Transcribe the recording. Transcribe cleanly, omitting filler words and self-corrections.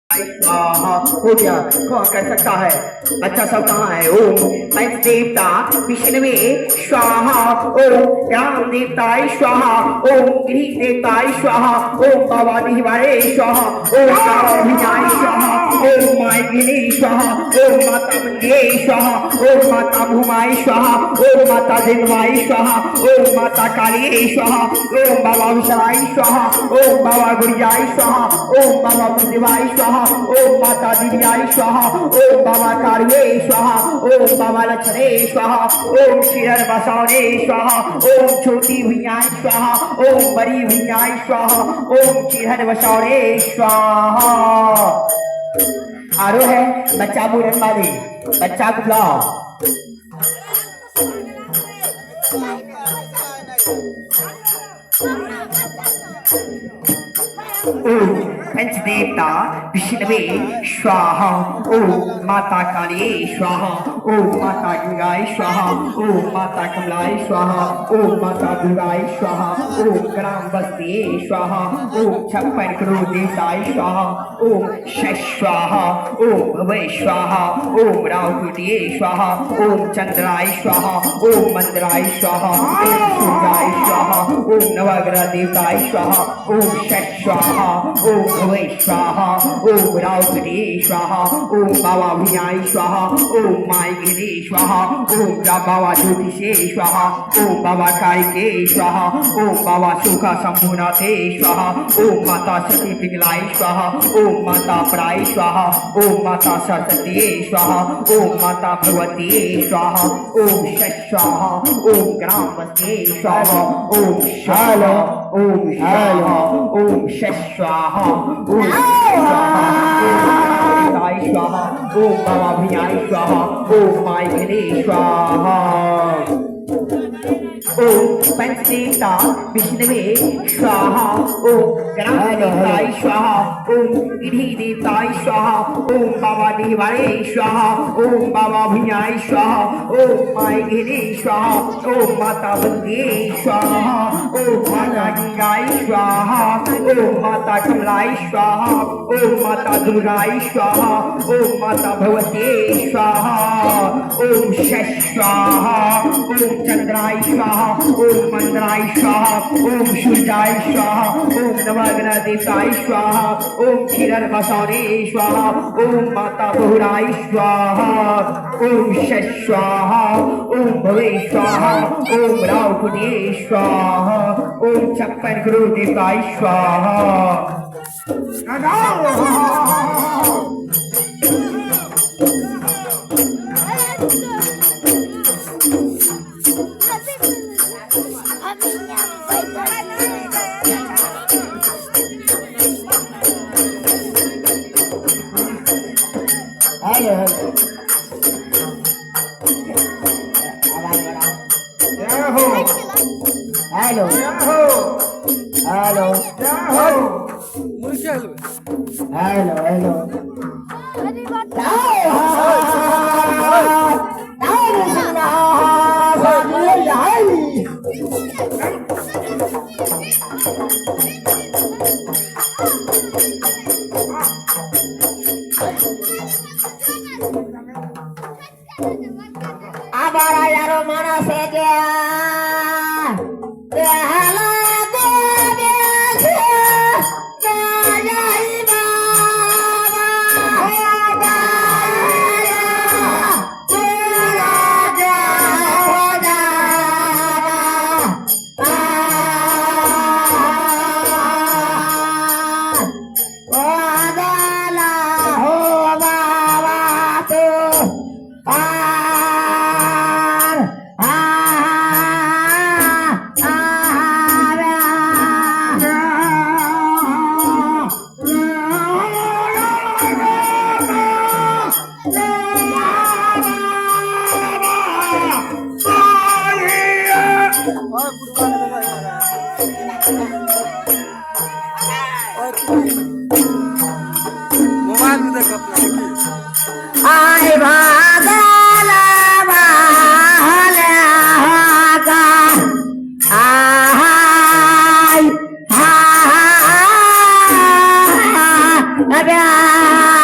स्वाहा हो गया। कौन कर सकता है? बच्चा सब कहाँ है? ओम पंच देवता विष्णुवे स्वाहा, ओम राम देवताय स्वाहा, ओम गिरी देवताय स्वाहा, ओम बाबा दिवारे स्वाहा, ओम बाबा भिनाय स्वाहा, ओम माय गिरी स्वाहा, ओम माता मंगे स्वाहा, ओम माता भूमाय स्वाहा, ओम माता दिनवाय स्वाहा, ओम माता काली स्वाहा, ओम बाबा विशालाय स्वाहा, ओम बाबा गुड़ियाय स्वाहा, ओम बाबा प्रतिभाय स्वाहा, ओम माता दिव्याय स्वाहा, ओम बाबा कार्ये स्वाहा, ओम बाबा लक्ष्मणे स्वाहा, ओम श्रीहर बसवने स्वाहा, ओम छोटी भैयाय स्वाहा, ओम बड़ी भैयाय स्वाहा, ओम श्रीहर बसवने स्वाहा। आरो है बच्चा पूरन वाले, बच्चा को बुलाओ। ओम पंचदेवता विष्णुवे स्वाहा, ओम माता काली स्वाहा, ओम माता गंगाय स्वाहा, ओम माता कमलाय स्वाहा, ओम माता दुर्गाय स्वाहा, ओम ग्राम बस्ती स्वाहा, ओम छप्पन करोड़ देवताय स्वाहा, ओम स्वाहा, ओम भवय स्वाहा, ओम रावकुटिये स्वाहा, ओम चंद्राय स्वाहा, ओम मंद्राय स्वाहा, ओम सूर्याय स्वाहा, ओम नवग्रह देवताय स्वाहा, ओम स्वाहा, ओम भवय स्वाहा, ओम रावकुटिये स्वाहा, ओम बाबा भिनाय स्वाहा, ओम माय गिरी स्वाहा, ओम बाबा ज्योतिषे स्वाहा, ओम बाबा कारिके स्वाहा, ओम बाबा सुखा शंभुनाथे स्वाहा, ओम माता सती पिंगलाय स्वाहा, ओम माता प्राय स्वाहा, ओम माता सरस्वती स्वाहा, ओम माता भगवती स्वाहा, ओम स्वाहा, ओम ग्राम बस्ती स्वाहा, ओम शाला, ओम शाला, ओम स्वाहा, ओम स्वाहा, ओम बाबा भिनाय स्वाहा, ओम माय गिरी स्वाहा। ओम पंचदेवता विष्णुवे स्वाहा, ओम ग्राम देवताय स्वाहा, ओम गिरी देवताय स्वाहा, ओम बाबा दिवारे स्वाहा, ओम बाबा भिनाय स्वाहा, ओम माय गिरी स्वाहा, ओम माता बंदे स्वाहा, ओम माता गंगाय स्वाहा, ओम माता कमलाय स्वाहा, ओम माता दुर्गाय स्वाहा, ओम माता भगवती स्वाहा, ओम स्वाहा, ओम चंद्राय स्वाहा, ओम मंद्राय स्वाहा, ओम सूर्याय स्वाहा, ओम नवग्रह देवताय स्वाहा, ओम क्षीर बसवने स्वाहा, ओम माता बहुराय स्वाहा, ओम स्वाहा, ओम भवे स्वाहा, ओम रावकुटिये स्वाहा, ओम छप्पन करोड़ देवताय स्वाहा। हेलो हेलो हेलो हेलो हमारा यारो माना से क्या स्वाहा